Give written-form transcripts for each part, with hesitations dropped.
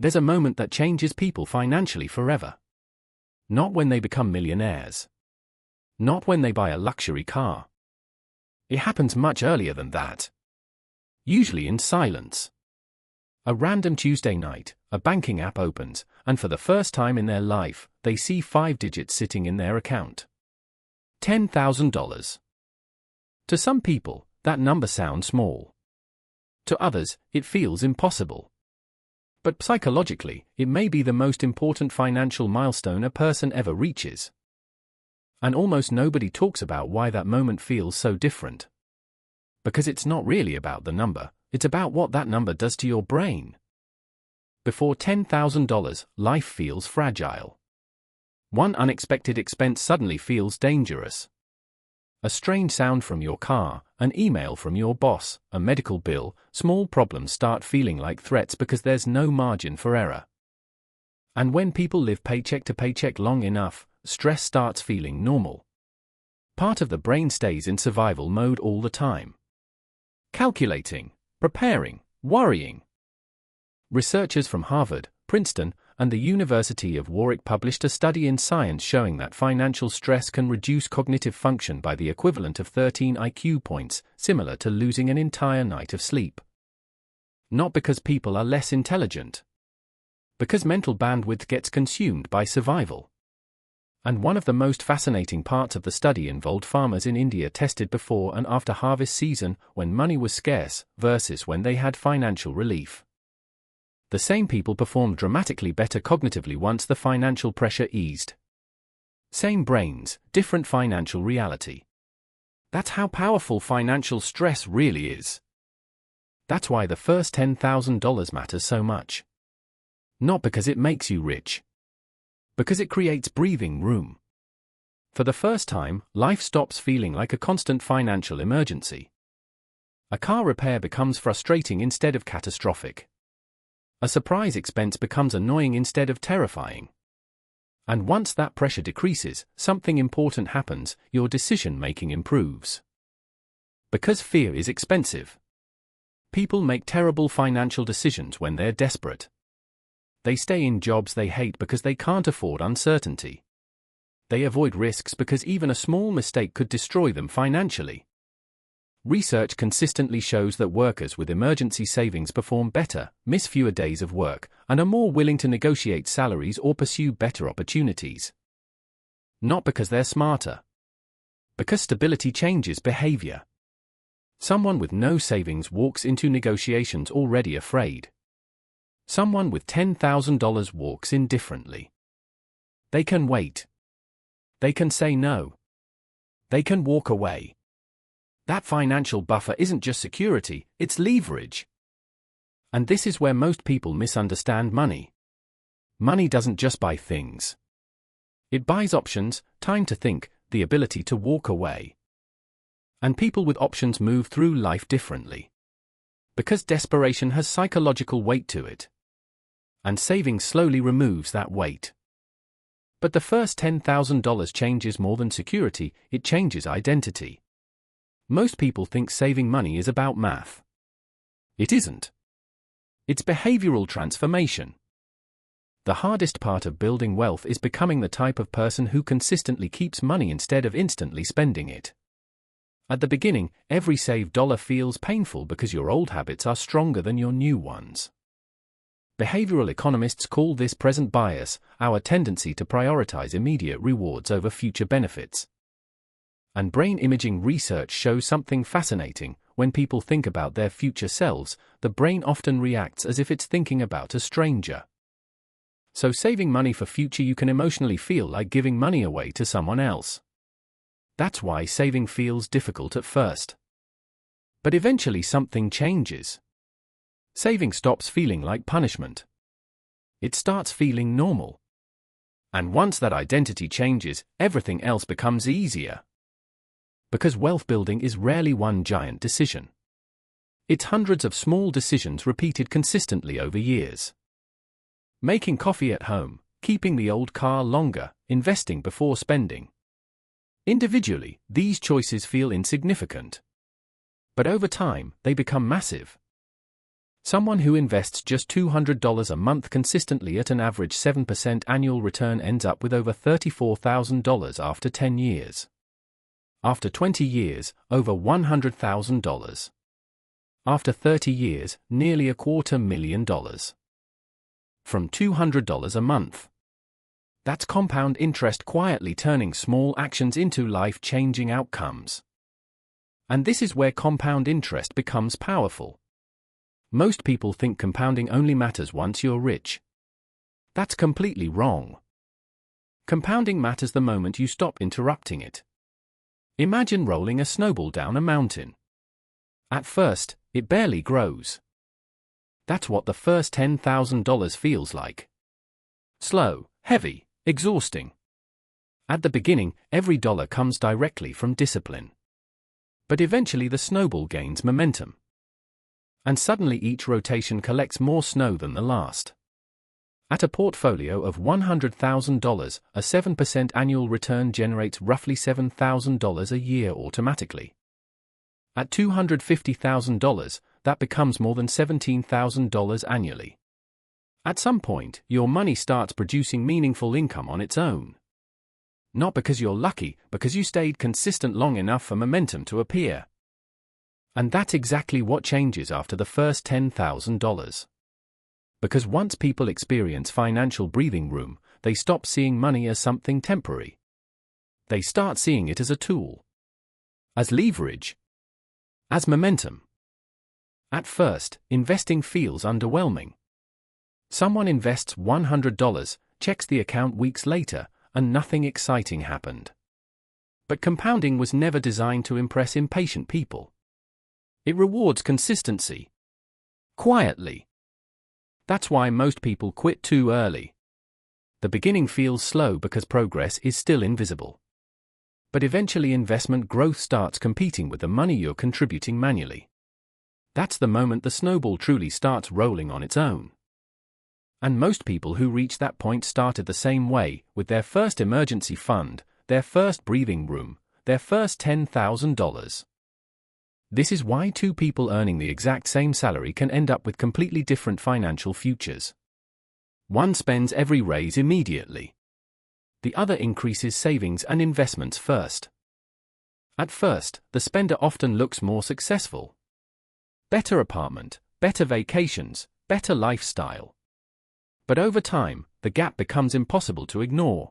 There's a moment that changes people financially forever. Not when they become millionaires. Not when they buy a luxury car. It happens much earlier than that. Usually in silence. A random Tuesday night, a banking app opens, and for the first time in their life, they see 5 digits sitting in their account. $10,000. To some people, that number sounds small. To others, it feels impossible. But psychologically, it may be the most important financial milestone a person ever reaches. And almost nobody talks about why that moment feels so different. Because it's not really about the number, it's about what that number does to your brain. Before $10,000, life feels fragile. One unexpected expense suddenly feels dangerous. A strange sound from your car, an email from your boss, a medical bill, small problems start feeling like threats because there's no margin for error. And when people live paycheck to paycheck long enough, stress starts feeling normal. Part of the brain stays in survival mode all the time. Calculating, preparing, worrying. Researchers from Harvard, Princeton, and the University of Warwick published a study in Science showing that financial stress can reduce cognitive function by the equivalent of 13 IQ points, similar to losing an entire night of sleep. Not because people are less intelligent. Because mental bandwidth gets consumed by survival. And one of the most fascinating parts of the study involved farmers in India tested before and after harvest season, when money was scarce, versus when they had financial relief. The same people performed dramatically better cognitively once the financial pressure eased. Same brains, different financial reality. That's how powerful financial stress really is. That's why the first $10,000 matters so much. Not because it makes you rich. Because it creates breathing room. For the first time, life stops feeling like a constant financial emergency. A car repair becomes frustrating instead of catastrophic. A surprise expense becomes annoying instead of terrifying. And once that pressure decreases, something important happens, your decision-making improves. Because fear is expensive. People make terrible financial decisions when they're desperate. They stay in jobs they hate because they can't afford uncertainty. They avoid risks because even a small mistake could destroy them financially. Research consistently shows that workers with emergency savings perform better, miss fewer days of work, and are more willing to negotiate salaries or pursue better opportunities. Not because they're smarter. Because stability changes behavior. Someone with no savings walks into negotiations already afraid. Someone with $10,000 walks in differently. They can wait. They can say no. They can walk away. That financial buffer isn't just security, it's leverage. And this is where most people misunderstand money. Money doesn't just buy things. It buys options, time to think, the ability to walk away. And people with options move through life differently. Because desperation has psychological weight to it. And saving slowly removes that weight. But the first $10,000 changes more than security, it changes identity. Most people think saving money is about math. It isn't. It's behavioral transformation. The hardest part of building wealth is becoming the type of person who consistently keeps money instead of instantly spending it. At the beginning, every saved dollar feels painful because your old habits are stronger than your new ones. Behavioral economists call this present bias, our tendency to prioritize immediate rewards over future benefits. And brain imaging research shows something fascinating. When people think about their future selves, the brain often reacts as if it's thinking about a stranger. So saving money for future you can emotionally feel like giving money away to someone else. That's why saving feels difficult at first. But eventually something changes. Saving stops feeling like punishment. It starts feeling normal. And once that identity changes, everything else becomes easier. Because wealth building is rarely one giant decision. It's hundreds of small decisions repeated consistently over years. Making coffee at home, keeping the old car longer, investing before spending. Individually, these choices feel insignificant. But over time, they become massive. Someone who invests just $200 a month consistently at an average 7% annual return ends up with over $34,000 after 10 years. After 20 years, over $100,000. After 30 years, nearly $250,000. From $200 a month. That's compound interest quietly turning small actions into life-changing outcomes. And this is where compound interest becomes powerful. Most people think compounding only matters once you're rich. That's completely wrong. Compounding matters the moment you stop interrupting it. Imagine rolling a snowball down a mountain. At first, it barely grows. That's what the first $10,000 feels like. Slow, heavy, exhausting. At the beginning, every dollar comes directly from discipline. But eventually the snowball gains momentum. And suddenly each rotation collects more snow than the last. At a portfolio of $100,000, a 7% annual return generates roughly $7,000 a year automatically. At $250,000, that becomes more than $17,000 annually. At some point, your money starts producing meaningful income on its own. Not because you're lucky, because you stayed consistent long enough for momentum to appear. And that's exactly what changes after the first $10,000. Because once people experience financial breathing room, they stop seeing money as something temporary. They start seeing it as a tool. As leverage. As momentum. At first, investing feels underwhelming. Someone invests $100, checks the account weeks later, and nothing exciting happened. But compounding was never designed to impress impatient people. It rewards consistency. Quietly. That's why most people quit too early. The beginning feels slow because progress is still invisible. But eventually investment growth starts competing with the money you're contributing manually. That's the moment the snowball truly starts rolling on its own. And most people who reach that point started the same way, with their first emergency fund, their first breathing room, their first $10,000. This is why two people earning the exact same salary can end up with completely different financial futures. One spends every raise immediately. The other increases savings and investments first. At first, the spender often looks more successful. Better apartment, better vacations, better lifestyle. But over time, the gap becomes impossible to ignore.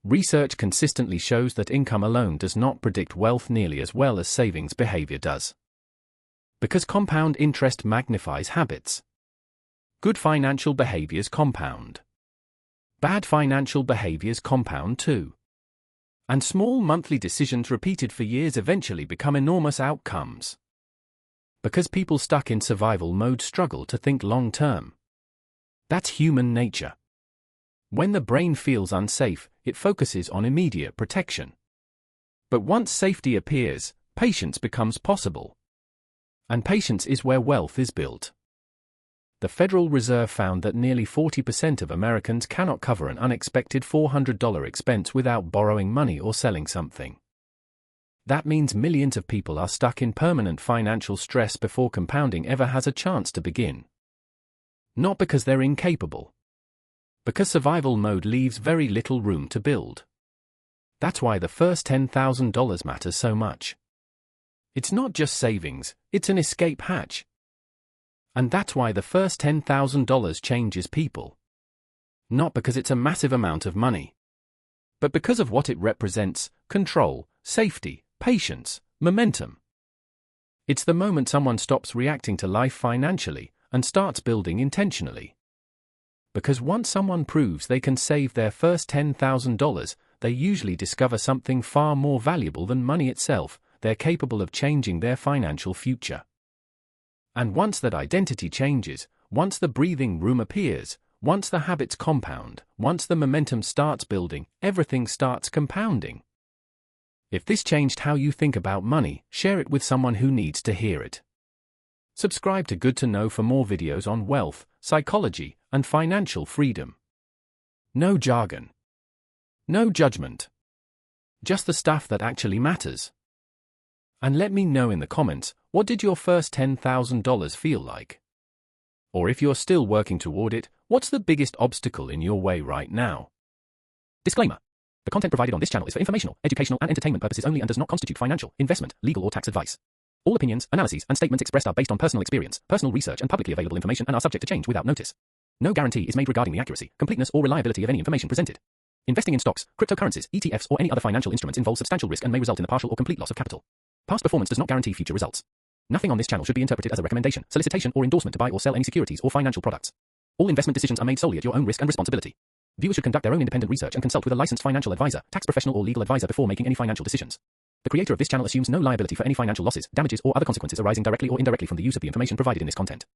Research consistently shows that income alone does not predict wealth nearly as well as savings behavior does. Because compound interest magnifies habits. Good financial behaviors compound. Bad financial behaviors compound too. And small monthly decisions repeated for years eventually become enormous outcomes. Because people stuck in survival mode struggle to think long term. That's human nature. When the brain feels unsafe, it focuses on immediate protection. But once safety appears, patience becomes possible. And patience is where wealth is built. The Federal Reserve found that nearly 40% of Americans cannot cover an unexpected $400 expense without borrowing money or selling something. That means millions of people are stuck in permanent financial stress before compounding ever has a chance to begin. Not because they're incapable. Because survival mode leaves very little room to build. That's why the first $10,000 matters so much. It's not just savings, it's an escape hatch. And that's why the first $10,000 changes people. Not because it's a massive amount of money. But because of what it represents: control, safety, patience, momentum. It's the moment someone stops reacting to life financially and starts building intentionally. Because once someone proves they can save their first $10,000, they usually discover something far more valuable than money itself: they're capable of changing their financial future. And once that identity changes, once the breathing room appears, once the habits compound, once the momentum starts building, everything starts compounding. If this changed how you think about money, share it with someone who needs to hear it. Subscribe to Good to Know for more videos on wealth, psychology, and financial freedom. No jargon. No judgment. Just the stuff that actually matters. And let me know in the comments, what did your first $10,000 feel like? Or if you're still working toward it, what's the biggest obstacle in your way right now? Disclaimer. The content provided on this channel is for informational, educational, and entertainment purposes only and does not constitute financial, investment, legal, or tax advice. All opinions, analyses, and statements expressed are based on personal experience, personal research, and publicly available information and are subject to change without notice. No guarantee is made regarding the accuracy, completeness, or reliability of any information presented. Investing in stocks, cryptocurrencies, ETFs, or any other financial instruments involves substantial risk and may result in the partial or complete loss of capital. Past performance does not guarantee future results. Nothing on this channel should be interpreted as a recommendation, solicitation, or endorsement to buy or sell any securities or financial products. All investment decisions are made solely at your own risk and responsibility. Viewers should conduct their own independent research and consult with a licensed financial advisor, tax professional, or legal advisor before making any financial decisions. The creator of this channel assumes no liability for any financial losses, damages, or other consequences arising directly or indirectly from the use of the information provided in this content.